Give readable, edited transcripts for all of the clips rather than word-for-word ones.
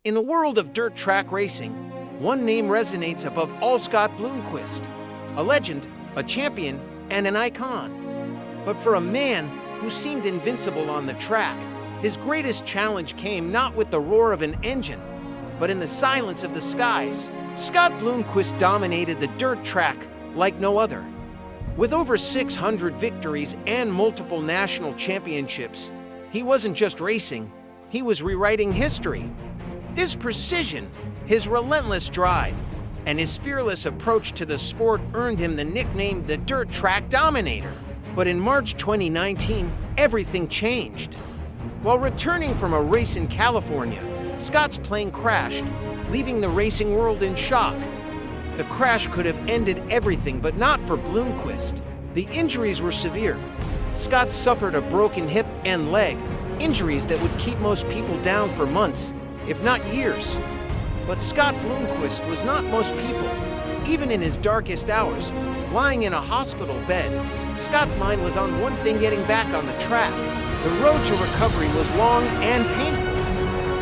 In the world of dirt track racing, one name resonates above all: Scott Bloomquist. A legend, a champion, and an icon. But for a man who seemed invincible on the track, his greatest challenge came not with the roar of an engine, but in the silence of the skies. Scott Bloomquist dominated the dirt track like no other. With over 600 victories and multiple national championships, he wasn't just racing, he was rewriting history. His precision, his relentless drive, and his fearless approach to the sport earned him the nickname the Dirt Track Dominator. But in March 2019, everything changed. While returning from a race in California, Scott's plane crashed, leaving the racing world in shock. The crash could have ended everything, but not for Bloomquist. The injuries were severe. Scott suffered a broken hip and leg, injuries that would keep most people down for months, if not years. But Scott Bloomquist was not most people. Even in his darkest hours, lying in a hospital bed, Scott's mind was on one thing: getting back on the track. The road to recovery was long and painful.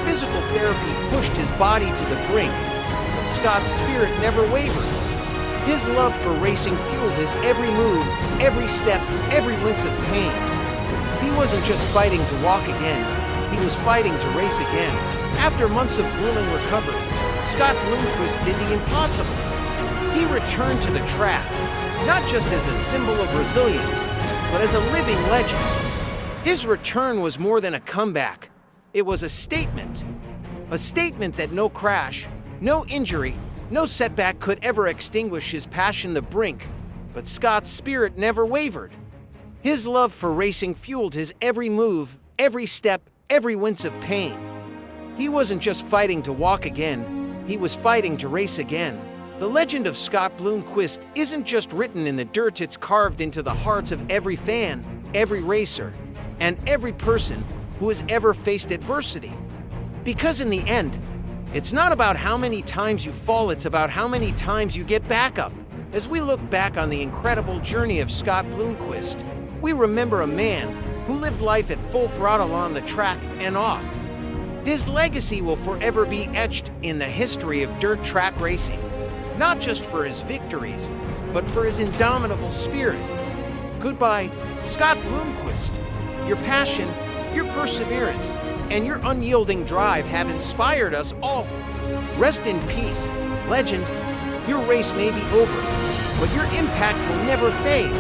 Physical therapy pushed his body to the brink, but Scott's spirit never wavered. His love for racing fueled his every move, every step, every wince of pain. He wasn't just fighting to walk again, he was fighting to race again. After months of grueling recovery, Scott Bloomquist did the impossible. He returned to the track, not just as a symbol of resilience, but as a living legend. His return was more than a comeback. It was a statement. A statement that no crash, no injury, no setback could ever extinguish his passion. The brink, but Scott's spirit never wavered. His love for racing fueled his every move, every step, every wince of pain. He wasn't just fighting to walk again, he was fighting to race again. The legend of Scott Bloomquist isn't just written in the dirt, it's carved into the hearts of every fan, every racer, and every person who has ever faced adversity. Because in the end, it's not about how many times you fall, it's about how many times you get back up. As we look back on the incredible journey of Scott Bloomquist, we remember a man who lived life at full throttle on the track and off. His legacy will forever be etched in the history of dirt track racing, not just for his victories, but for his indomitable spirit. Goodbye, Scott Bloomquist. Your passion, your perseverance, and your unyielding drive have inspired us all. Rest in peace, legend. Your race may be over, but your impact will never fade.